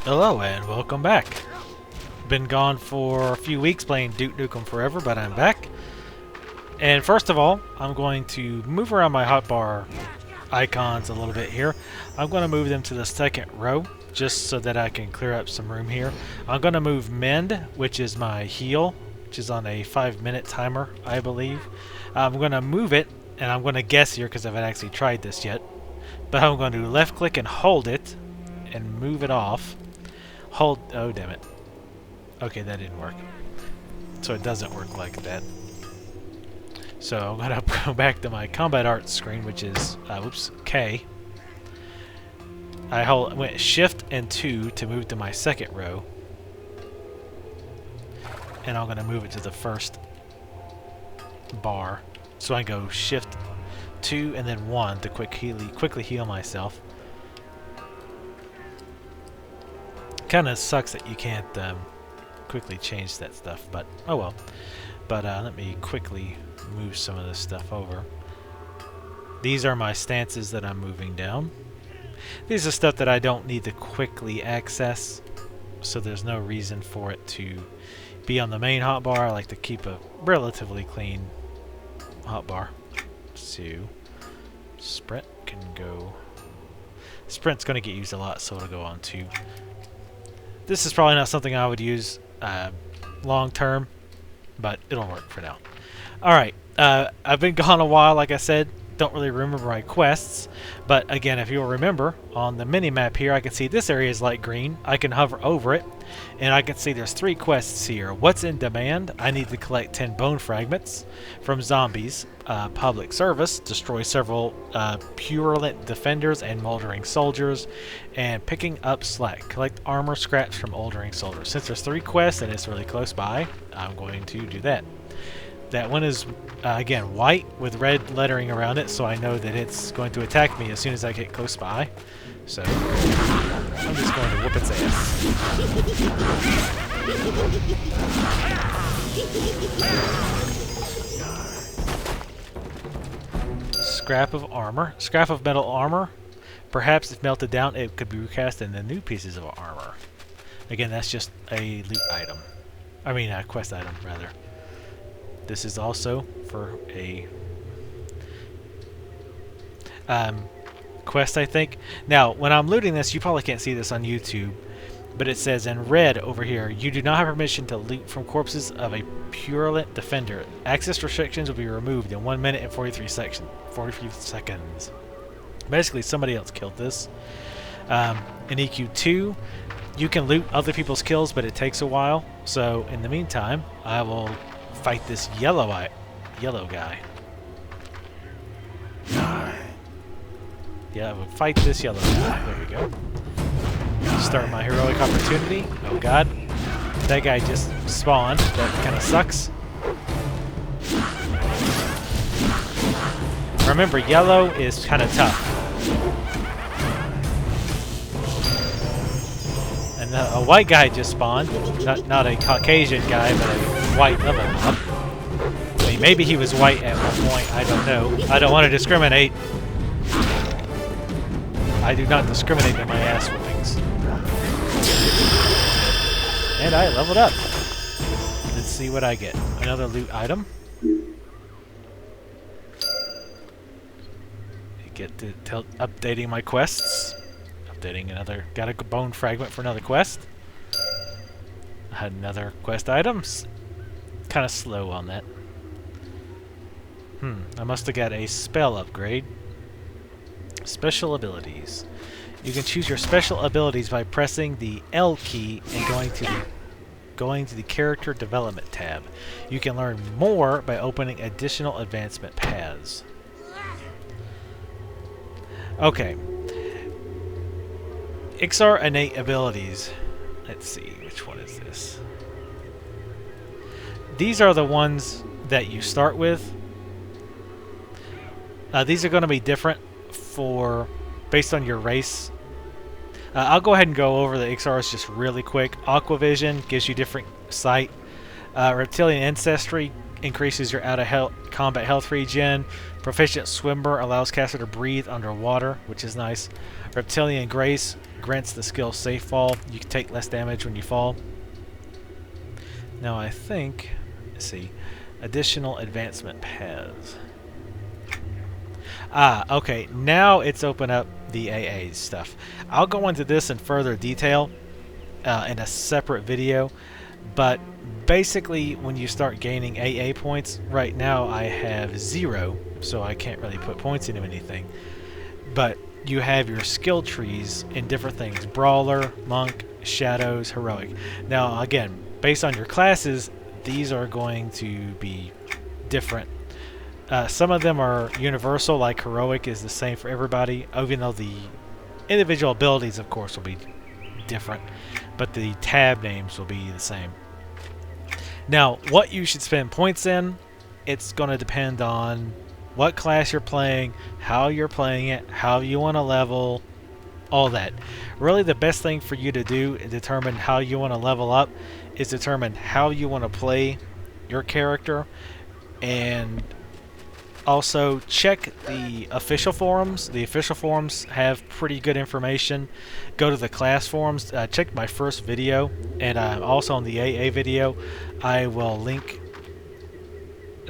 Hello and welcome back. Been gone for a few weeks playing Duke Nukem Forever, but I'm back. And first of all, I'm going to move around my hotbar icons a little bit here. I'm going to move them to the second row, just so that I can clear up some room here. I'm going to move Mend, which is my heal, which is on a 5-minute timer, I believe. I'm going to move it, and I'm going to guess here because I haven't actually tried this yet. But I'm going to left click and hold it, and move it off. Hold, oh damn it. Okay, that didn't work. So it doesn't work like that. So I'm gonna go back to my combat art screen, which is, whoops, K. I went Shift and 2 to move to my second row. And I'm gonna move it to the first bar. So I go Shift 2 and then 1 to quickly heal myself. Kinda sucks that you can't quickly change that stuff, but oh well. But let me quickly move some of this stuff over. These are my stances that I'm moving down. These are stuff that I don't need to quickly access, so there's no reason for it to be on the main hotbar. I like to keep a relatively clean hotbar. So sprint can go. Sprint's going to get used a lot, so it'll go on 2. This is probably not something I would use long term, but it'll work for now. Alright, I've been gone a while, like I said. Don't really remember my quests, but again, if you'll remember, on the mini-map here, I can see this area is light green. I can hover over it, and I can see there's 3 quests here. What's in demand? I need to collect 10 bone fragments from zombies. Public service, destroy several purulent defenders and moldering soldiers, and picking up slack, collect armor scraps from moldering soldiers. Since there's 3 quests and it's really close by, I'm going to do that. That one is, again, white with red lettering around it, so I know that it's going to attack me as soon as I get close by. So, I'm just going to whoop its ass. Scrap of armor. Scrap of metal armor. Perhaps if melted down, it could be recast into new pieces of armor. Again, that's just a loot item. I mean, a quest item, rather. This is also for a quest, I think. Now, when I'm looting this, you probably can't see this on YouTube, but it says in red over here, you do not have permission to loot from corpses of a purulent defender. Access restrictions will be removed in 1 minute and 43 seconds. Basically, somebody else killed this. In EQ2, you can loot other people's kills, but it takes a while. So, in the meantime, I will fight this yellow guy. Yeah, I would fight this yellow guy. There we go. Start my heroic opportunity. Oh god. That guy just spawned. That kind of sucks. Remember, yellow is kind of tough. And a white guy just spawned. Not a Caucasian guy, but a white level mob. I mean, maybe he was white at one point. I don't know. I don't want to discriminate. I do not discriminate in my ass whoopings. And I leveled up. Let's see what I get. Another loot item. Get to updating my quests. Updating another. Got a bone fragment for another quest. I had another quest items. Kind of slow on that. I must have got a spell upgrade. Special abilities. You can choose your special abilities by pressing the L key and going to the character development tab. You can learn more by opening additional advancement paths. Okay. Iksar innate abilities. Let's see, which one is this? These are the ones that you start with. These are going to be different based on your race. I'll go ahead and go over the Iksars just really quick. Aquavision gives you different sight. Reptilian Ancestry increases your out-of-combat health regen. Proficient Swimmer allows caster to breathe underwater, which is nice. Reptilian Grace grants the skill safe fall. You can take less damage when you fall. Now I think, let's see, additional advancement paths. Ah, okay, now it's open up the AA stuff. I'll go into this in further detail in a separate video, but basically when you start gaining AA points, right now I have 0, so I can't really put points into anything. But you have your skill trees in different things: Brawler, Monk, Shadows, Heroic. Now again, based on your classes, these are going to be different. Some of them are universal, like Heroic is the same for everybody, even though the individual abilities, of course, will be different, but the tab names will be the same. Now, what you should spend points in, it's going to depend on what class you're playing, how you're playing it, how you want to level, all that. Really, the best thing for you to do to determine how you want to level up is determine how you want to play your character, and also check the official forums. The official forums have pretty good information. Go to the class forums. Check my first video, and also on the AA video, I will link.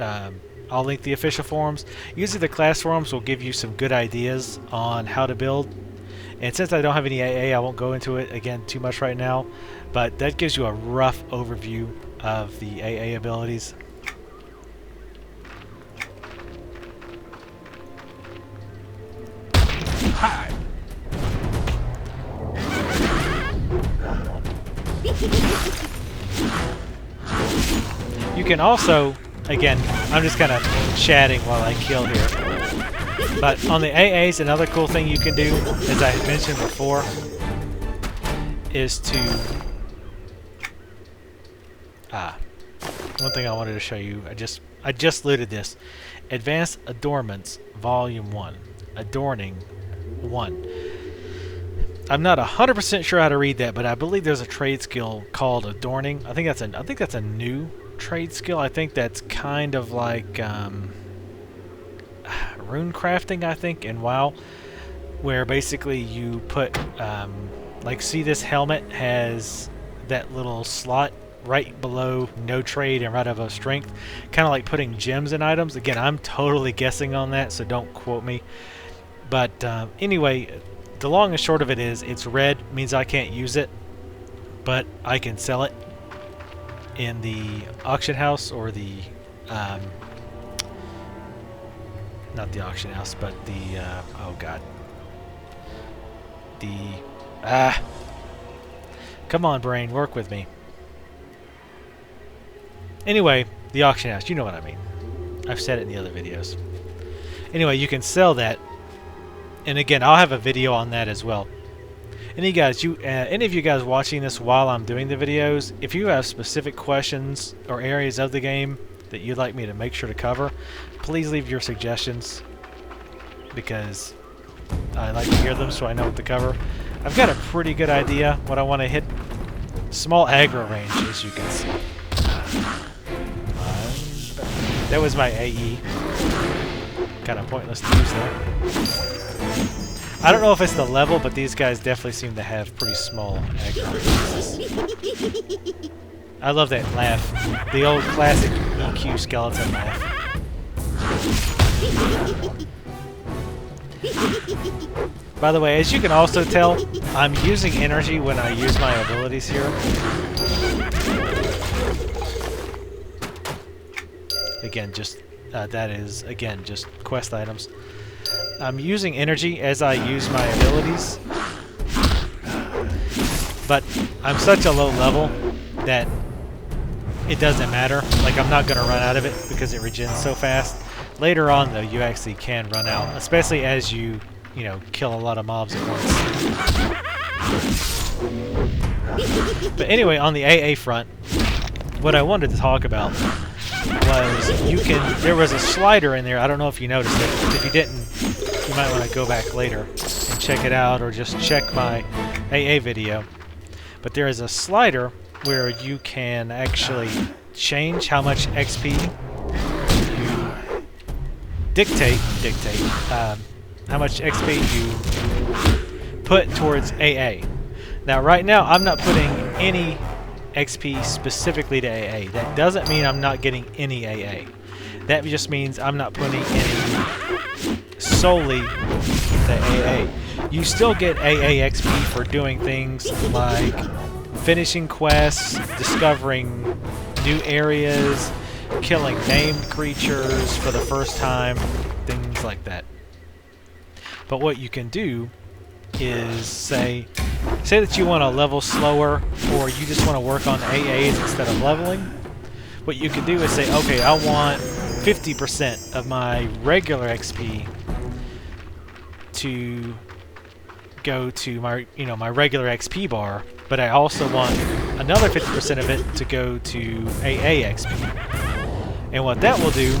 I'll link the official forums. Usually, the class forums will give you some good ideas on how to build. And since I don't have any AA, I won't go into it again too much right now. But that gives you a rough overview of the AA abilities. Hi. You can also, again, I'm just kind of chatting while I kill here. But on the AAs, another cool thing you can do, as I had mentioned before, is to... one thing I wanted to show you. I just looted this. Advanced Adornments, Volume 1. Adorning 1. I'm not 100% sure how to read that, but I believe there's a trade skill called Adorning. I think that's a new trade skill. I think that's kind of like rune crafting, I think, in WoW, where basically you put like, see, this helmet has that little slot right below no trade and right above strength, kind of like putting gems in items. Again, I'm totally guessing on that, so don't quote me. But anyway, the long and short of it is, it's red, means I can't use it, but I can sell it in the auction house, or the not the auction house, but the oh god, the come on, brain, work with me. Anyway, the auction house, you know what I mean. I've said it in the other videos. Anyway, you can sell that, and again, I'll have a video on that as well. Any of you guys watching this while I'm doing the videos, if you have specific questions or areas of the game that you'd like me to make sure to cover, please leave your suggestions, because I like to hear them so I know what to cover. I've got a pretty good idea what I want to hit. Small aggro range, as you can see. That was my AE. Kind of pointless to use there. I don't know if it's the level, but these guys definitely seem to have pretty small aggro ranges. I love that laugh. The old classic EQ skeleton laugh. By the way, as you can also tell, I'm using energy when I use my abilities here. Again, just that is, again, just quest items. I'm using energy as I use my abilities, but I'm such a low level that it doesn't matter. Like, I'm not going to run out of it because it regens so fast. Later on, though, you actually can run out, especially as you know, kill a lot of mobs at once. But anyway, on the AA front, what I wanted to talk about was there was a slider in there. I don't know if you noticed it. If you didn't, you might want to go back later and check it out, or just check my AA video. But there is a slider where you can actually change how much XP you dictate how much XP you put towards AA. Now, right now, I'm not putting any XP specifically to AA. That doesn't mean I'm not getting any AA. That just means I'm not putting any solely to AA. You still get AA XP for doing things like finishing quests, discovering new areas, killing named creatures for the first time, things like that. But what you can do is say that you want to level slower, or you just want to work on AAs instead of leveling. What you can do is say, okay, I want 50% of my regular XP to go to my, my regular XP bar, but I also want another 50% of it to go to AA XP. And what that will do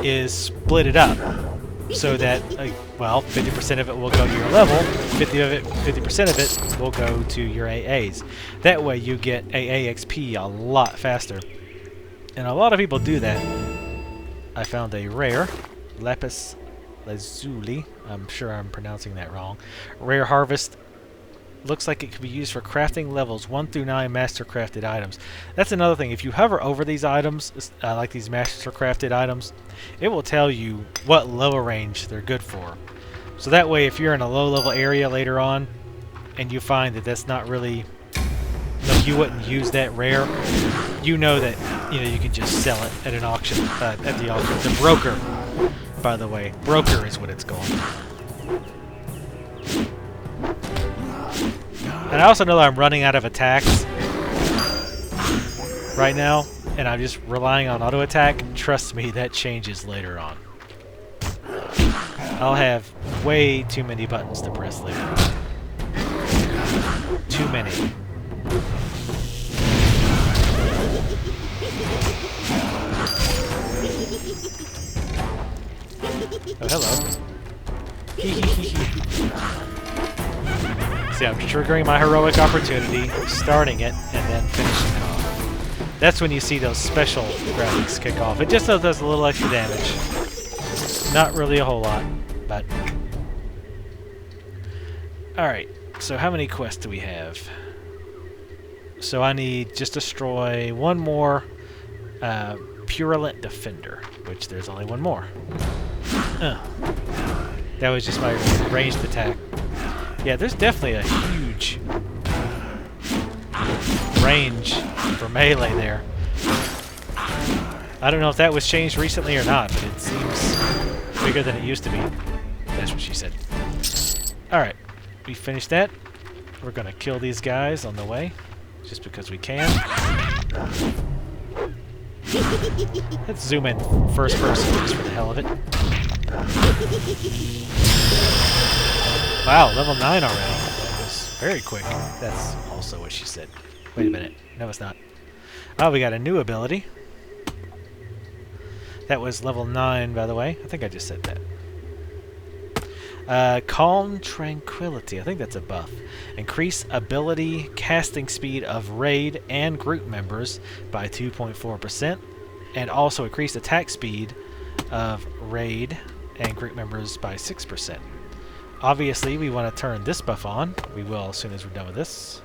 is split it up so that, well, 50% of it will go to your level, 50% of it will go to your AAs. That way you get AA XP a lot faster. And a lot of people do that. I found a rare, Lapis Lazuli. I'm sure I'm pronouncing that wrong. Rare harvest. Looks like it could be used for crafting levels 1 through 9 master crafted items. That's another thing. If you hover over these items, like these master crafted items, it will tell you what level range they're good for. So that way, if you're in a low level area later on, and you find that that's not really, like, you wouldn't use that rare, you know that you can just sell it at an auction, at the auction. The broker, by the way, broker is what it's called. And I also know that I'm running out of attacks right now, and I'm just relying on auto attack. Trust me, that changes later on. I'll have way too many buttons to press later on. Too many. Oh, hello. See, I'm triggering my heroic opportunity, starting it, and then finishing it off. That's when you see those special graphics kick off. It just does a little extra damage. Not really a whole lot, but... Alright, so how many quests do we have? So I need just destroy one more Purulent Defender, which there's only one more. That was just my ranged attack. Yeah, there's definitely a huge range for melee there. I don't know if that was changed recently or not, but it seems bigger than it used to be. That's what she said. Alright, we finished that. We're gonna kill these guys on the way, just because we can. Let's zoom in first person just for the hell of it. Wow, level 9 already. That was very quick. That's also what she said. Wait a minute. No, it's not. Oh, we got a new ability. That was level 9, by the way. I think I just said that. Calm Tranquility. I think that's a buff. Increase ability casting speed of raid and group members by 2.4%. And also increase attack speed of raid and group members by 6%. Obviously, we want to turn this buff on. We will as soon as we're done with this.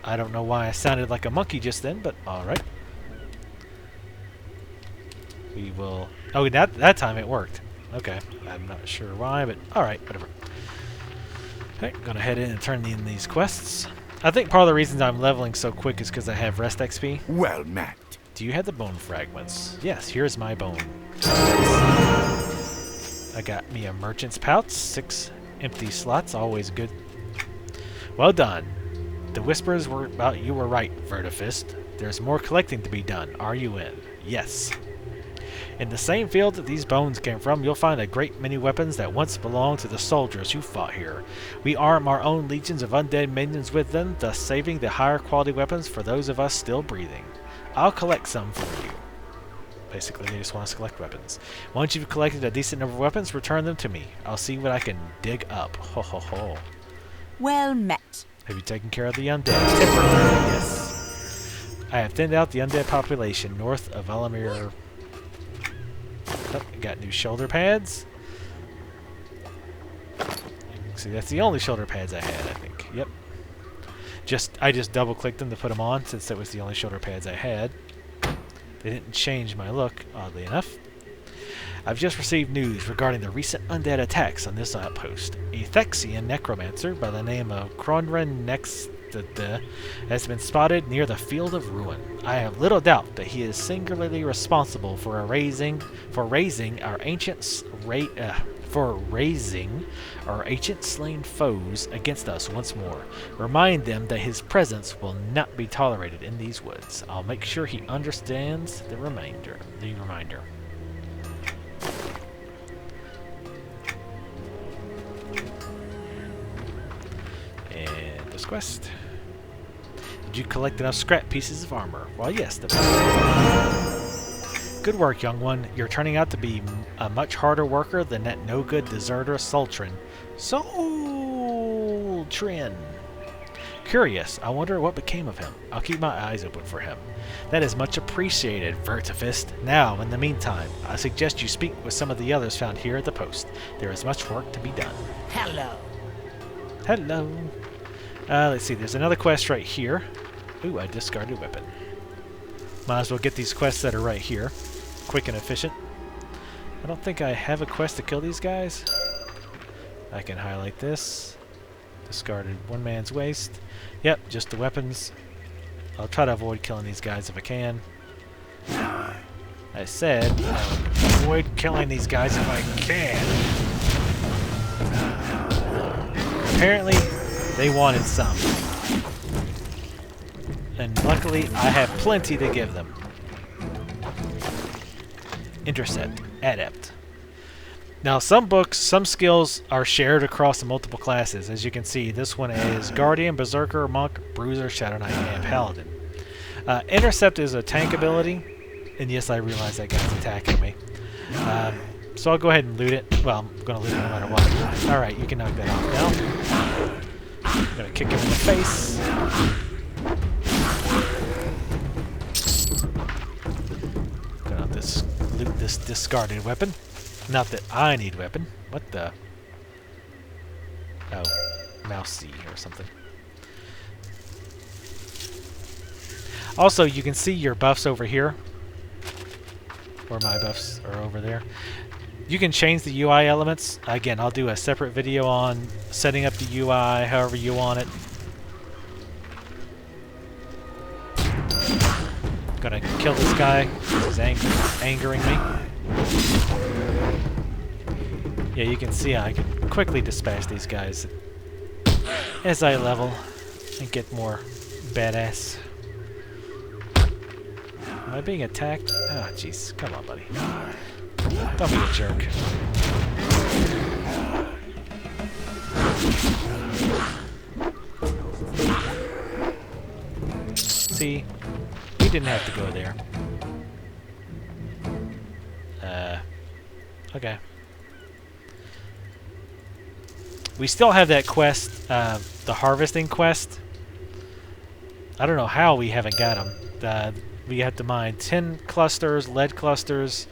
I don't know why I sounded like a monkey just then, but alright. We will... Oh, that time it worked. Okay. I'm not sure why, but alright, whatever. Okay, gonna head in and turn in these quests. I think part of the reason I'm leveling so quick is because I have rest XP. Well met. Do you have the bone fragments? Yes, here's my bone. I got me a merchant's pouch, 6 empty slots, always good. Well done. The whispers were about you were right, Vertifist. There's more collecting to be done. Are you in? Yes. In the same field that these bones came from, you'll find a great many weapons that once belonged to the soldiers who fought here. We arm our own legions of undead minions with them, thus saving the higher quality weapons for those of us still breathing. I'll collect some for you. Basically, they just want us to collect weapons. Once you've collected a decent number of weapons, return them to me. I'll see what I can dig up. Ho ho ho. Well met. Have you taken care of the undead? Temporarily, yes. I have thinned out the undead population north of Valamir. Oh, got new shoulder pads. See, that's the only shoulder pads I had, I think. Yep. I just double-clicked them to put them on, since that was the only shoulder pads I had. They didn't change my look, oddly enough. I've just received news regarding the recent undead attacks on this outpost. A Thexian necromancer by the name of Kronran has been spotted near the Field of Ruin. I have little doubt that he is singularly responsible for raising our ancient slain foes against us once more. Remind them that his presence will not be tolerated in these woods. I'll make sure he understands the reminder. And this quest. Did you collect enough scrap pieces of armor? Well, yes. Good work, young one. You're turning out to be a much harder worker than that no-good deserter Sultrin. Sultrin! Curious. I wonder what became of him. I'll keep my eyes open for him. That is much appreciated, Vertifist. Now, in the meantime, I suggest you speak with some of the others found here at the post. There is much work to be done. Hello. Hello. Let's see. There's another quest right here. Ooh, I discarded weapon. Might as well get these quests that are right here. Quick and efficient. I don't think I have a quest to kill these guys. I can highlight this. Discarded one man's waste. Yep, just the weapons. I'll try to avoid killing these guys if I can. I said I'll avoid killing these guys if I can. Apparently, they wanted some. And luckily, I have plenty to give them. Intercept. Adept. Now, some skills are shared across the multiple classes. As you can see, this one is Guardian, Berserker, Monk, Bruiser, Shadow Knight, and Paladin. Intercept is a tank ability. And yes, I realize that guy's attacking me. So I'll go ahead and loot it. Well, I'm going to loot it no matter what. Alright, you can knock that off now. I'm going to kick him in the face. Gonna loot this discarded weapon. Not that I need weapon. What the? Oh, mouse C or something. Also, you can see your buffs over here. Or my buffs are over there. You can change the UI elements. Again, I'll do a separate video on setting up the UI however you want it. Gonna kill this guy. He's angering me. Yeah, you can see I can quickly dispatch these guys as I level and get more badass. Am I being attacked? Ah, jeez. Come on, buddy. Don't be a jerk. See? We didn't have to go there. Okay. We still have that quest, the harvesting quest. I don't know how we haven't got them. We have to mine 10 clusters, lead clusters,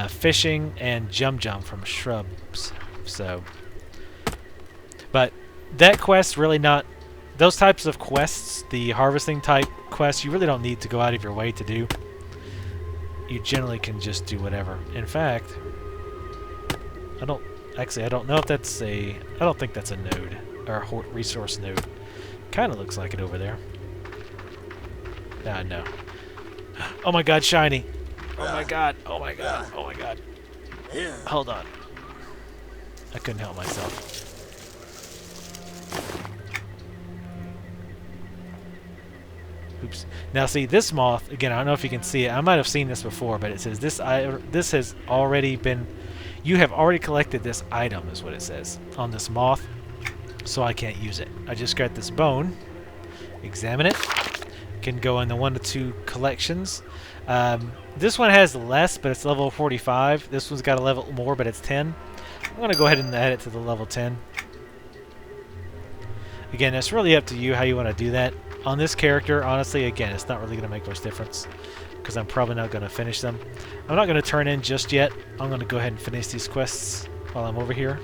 fishing, and jump from shrubs. So, but that quest really not. Those types of quests, the harvesting type quests, you really don't need to go out of your way to do. You generally can just do whatever. In fact, I don't know if that's a. I don't think that's a node or a resource node. Kind of looks like it over there. No. Oh my God, shiny! Oh my God! Oh my God! Oh my God! Hold on. I couldn't help myself. Oops. Now see, this moth, again, I don't know if you can see it. I might have seen this before, but it says this has already been... You have already collected this item, is what it says, on this moth, so I can't use it. I just got this bone. Examine it. Can go in the 1 to 2 collections. This one has less, but it's level 45. This one's got a level more, but it's 10. I'm going to go ahead and add it to the level 10. Again, it's really up to you how you want to do that. On this character, honestly, again, it's not really going to make much difference because I'm probably not going to finish them. I'm not going to turn in just yet. I'm going to go ahead and finish these quests while I'm over here.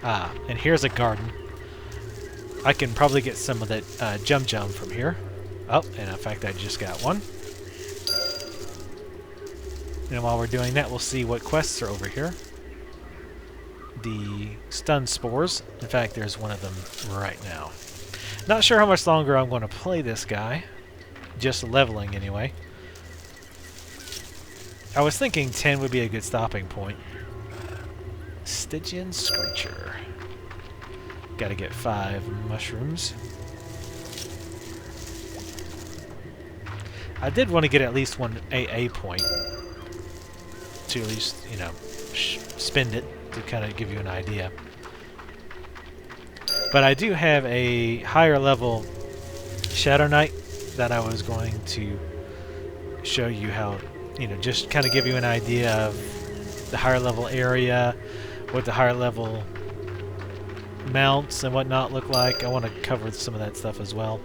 Ah, and here's a garden. I can probably get some of that Jum Jum from here. Oh, and in fact I just got one. And while we're doing that, we'll see what quests are over here. The stun spores. In fact, there's one of them right now. Not sure how much longer I'm going to play this guy. Just leveling anyway. I was thinking 10 would be a good stopping point. Stygian Screecher. Gotta get 5 mushrooms. I did want to get at least one AA point. To at least, you know, spend it to kind of give you an idea. But I do have a higher level Shadow Knight that I was going to show you how, you know, just kind of give you an idea of the higher level area, what the higher level mounts and whatnot look like. I want to cover some of that stuff as well.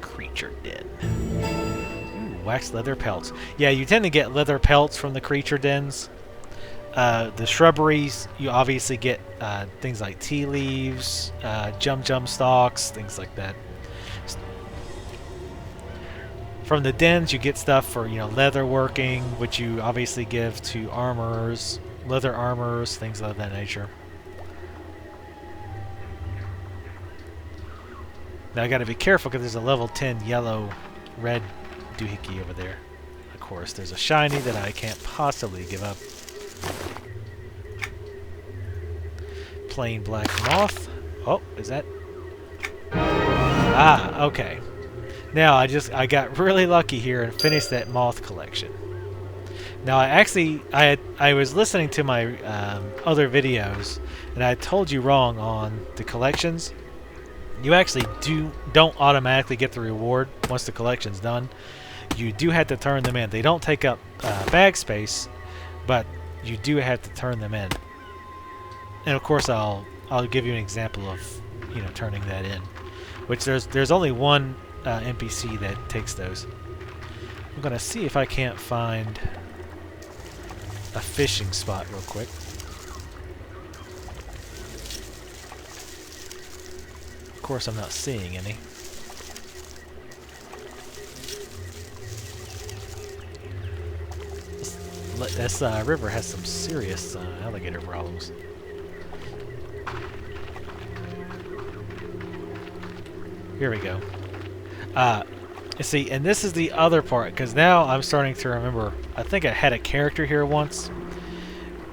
Creature Den. Waxed leather pelts. Yeah, you tend to get leather pelts from the creature dens. The shrubberies, you obviously get things like tea leaves, Jum Jum stalks, things like that. From the dens, you get stuff for, you know, leather working, which you obviously give to armorers, leather armors, things of that nature. Now I got to be careful because there's a level 10 yellow red doohickey over there. Of course, there's a shiny that I can't possibly give up. Plain black moth. Oh, is that? Ah, okay. Now I got really lucky here and finished that moth collection. Now I was listening to my other videos and I told you wrong on the collections. You actually don't automatically get the reward once the collection's done. You do have to turn them in. They don't take up bag space, but you do have to turn them in. And of course, I'll give you an example of, you know, turning that in. Which there's only one NPC that takes those. I'm gonna see if I can't find a fishing spot real quick. Of course, I'm not seeing any. This river has some serious alligator problems. Here we go. See, and this is the other part, because now I'm starting to remember, I think I had a character here once,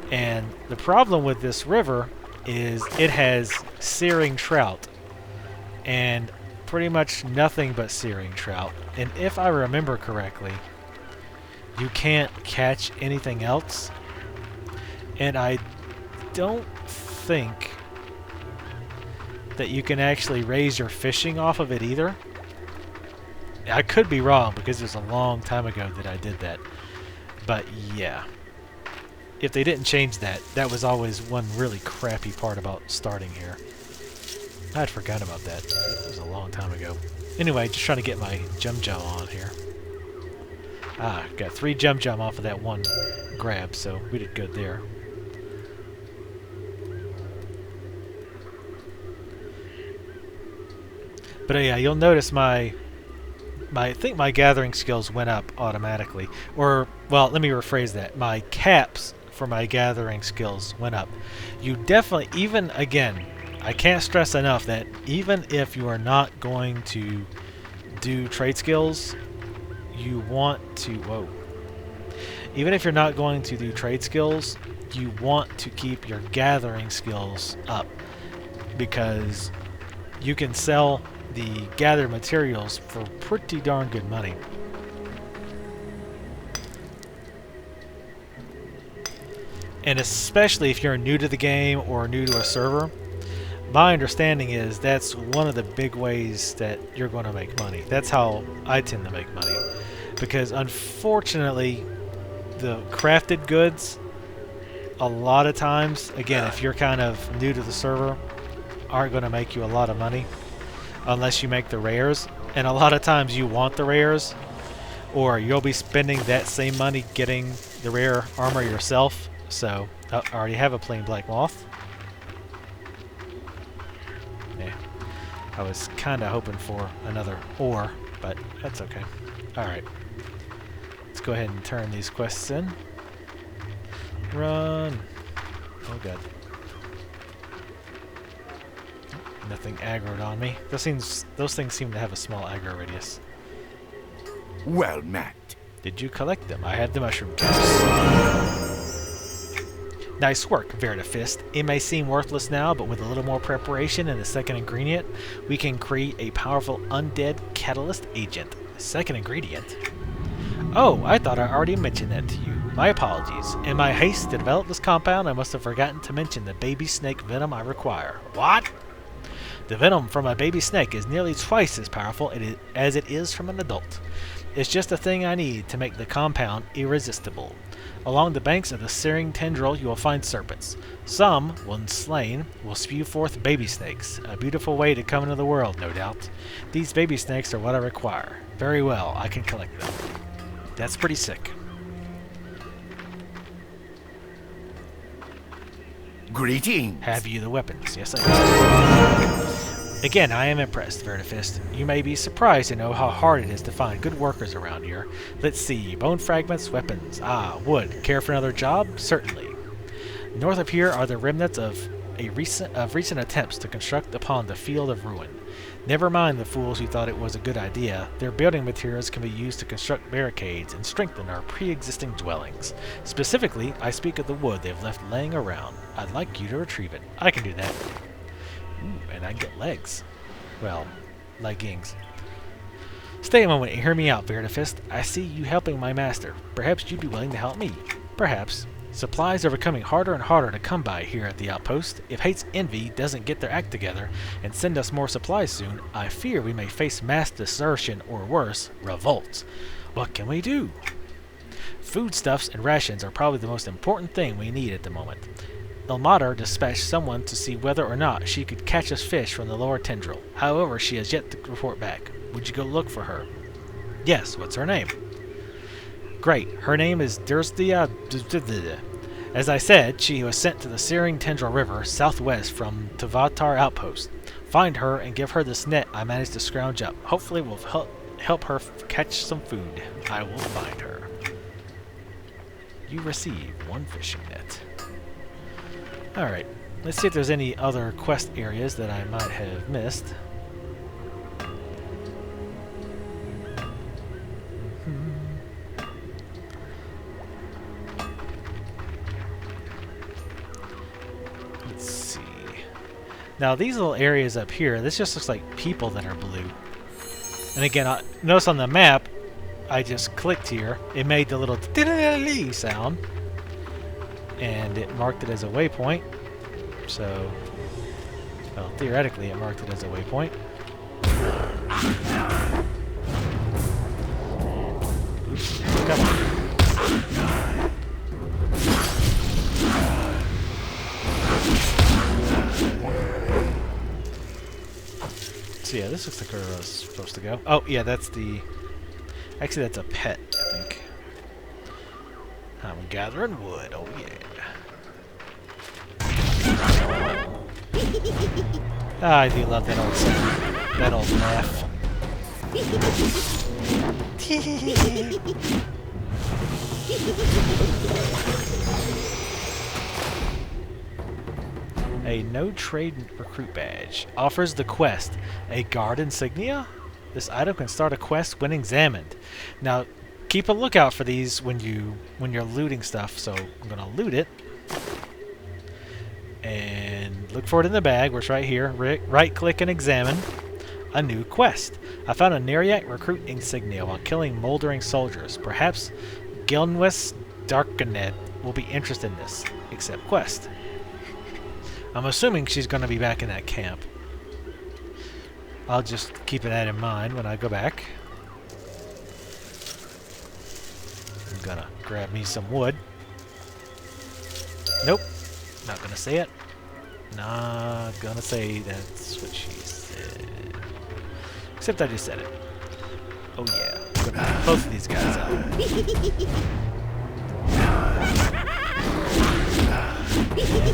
and the problem with this river is it has searing trout, and pretty much nothing but searing trout. And if I remember correctly, you can't catch anything else, and I don't think that you can actually raise your fishing off of it either. I could be wrong because it was a long time ago that I did that, but yeah, if they didn't change that, that was always one really crappy part about starting here. I'd forgotten about that. It was a long time ago. Anyway, just trying to get my Jum Jum on here. Ah, got 3 Jum Jum off of that one grab, so we did good there. But yeah, you'll notice I think my gathering skills went up automatically. Or, well, let me rephrase that. My caps for my gathering skills went up. You definitely, even again, I can't stress enough that even if you are not going to do trade skills, you want to, even if you're not going to do trade skills, you want to keep your gathering skills up, because you can sell the gathered materials for pretty darn good money. And especially if you're new to the game or new to a server, my understanding is that's one of the big ways that you're going to make money. That's how I tend to make money. Because unfortunately, the crafted goods, a lot of times, again, if you're kind of new to the server, aren't going to make you a lot of money unless you make the rares. And a lot of times you want the rares, or you'll be spending that same money getting the rare armor yourself. So, I already have a plain black moth. I was kind of hoping for another ore, but that's okay. Alright. Let's go ahead and turn these quests in. Run! Oh god. Nothing aggroed on me. Those things seem to have a small aggro radius. Well met. Did you collect them? I had the mushroom caps. Nice work, Vertifist. It may seem worthless now, but with a little more preparation and the second ingredient, we can create a powerful undead catalyst agent. Second ingredient? Oh, I thought I already mentioned that to you. My apologies. In my haste to develop this compound, I must have forgotten to mention the baby snake venom I require. What? The venom from a baby snake is nearly twice as powerful as it is from an adult. It's just the thing I need to make the compound irresistible. Along the banks of the searing tendril you will find serpents. Some, when slain, will spew forth baby snakes. A beautiful way to come into the world, no doubt. These baby snakes are what I require. Very well, I can collect them. That's pretty sick. Greetings. Have you the weapons? Yes, I do. Again, I am impressed, Vertifist. You may be surprised to know how hard it is to find good workers around here. Let's see. Bone fragments, weapons. Ah, wood. Care for another job? Certainly. North of here are the remnants of recent attempts to construct upon the field of ruin. Never mind the fools who thought it was a good idea. Their building materials can be used to construct barricades and strengthen our pre-existing dwellings. Specifically, I speak of the wood they've left laying around. I'd like you to retrieve it. I can do that. Ooh, and I can get legs. Well, leggings. Stay a moment and hear me out, Vertifist. I see you helping my master. Perhaps you'd be willing to help me. Perhaps. Supplies are becoming harder and harder to come by here at the outpost. If Hate's Envy doesn't get their act together and send us more supplies soon, I fear we may face mass desertion or worse, revolt. What can we do? Foodstuffs and rations are probably the most important thing we need at the moment. Ilmater dispatched someone to see whether or not she could catch us fish from the lower tendril. However, she has yet to report back. Would you go look for her? Yes, what's her name? Great, her name is Durstia. As I said, she was sent to the Searing Tendril River, southwest from Tavatar Outpost. Find her and give her this net I managed to scrounge up. Hopefully we'll help her catch some food. I will find her. You receive one fishing net. Alright, let's see if there's any other quest areas that I might have missed. Let's see. Now these little areas up here, this just looks like people that are blue. And again, notice on the map, I just clicked here. It made the little sound. And it marked it as a waypoint. So, well, theoretically it marked it as a waypoint. Oops, come on. So yeah, this looks like where I was supposed to go. Oh yeah, that's the... Actually that's a pet, I think. I'm gathering wood, oh yeah. Ah, I do love that old sound. That old laugh. A no-trade recruit badge. Offers the quest. A guard insignia? This item can start a quest when examined. Now, keep a lookout for these when you're looting stuff, so I'm gonna loot it. And look for it in the bag, where it's right here. Right-click and examine. A new quest. I found a Nereac recruit insignia while killing moldering soldiers. Perhaps Gilnwes Darkanet will be interested in this. Accept quest. I'm assuming she's going to be back in that camp. I'll just keep that in mind when I go back. I'm gonna grab me some wood. Nope. Not gonna say it. Not gonna say that's what she said. Except I just said it. Oh yeah. I'm gonna knock both of these guys out.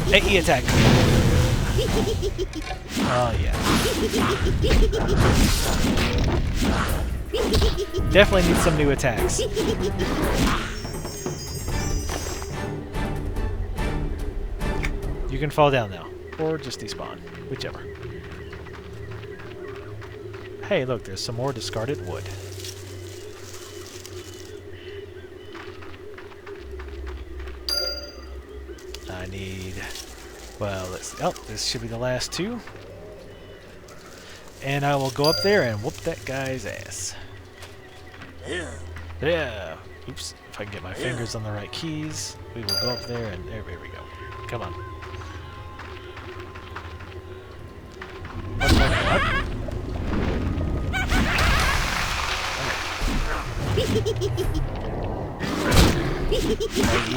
Hey, he attacked me. Oh, yeah. Definitely need some new attacks. You can fall down now. Or just despawn. Whichever. Hey, look, there's some more discarded wood. I need... Well, let's... Oh, this should be the last two. And I will go up there and whoop that guy's ass. Yeah. Oops. If I can get my fingers on the right keys, we will go up there and... There we go. Come on. What?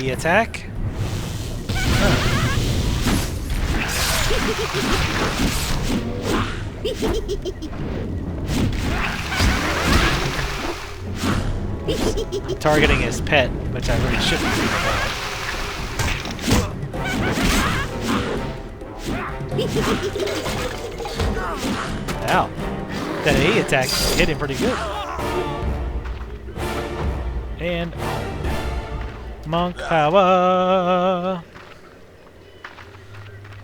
AE attack. I'm targeting his pet, which I really shouldn't do about. Ow. That AE attack hit him pretty good. And monk power.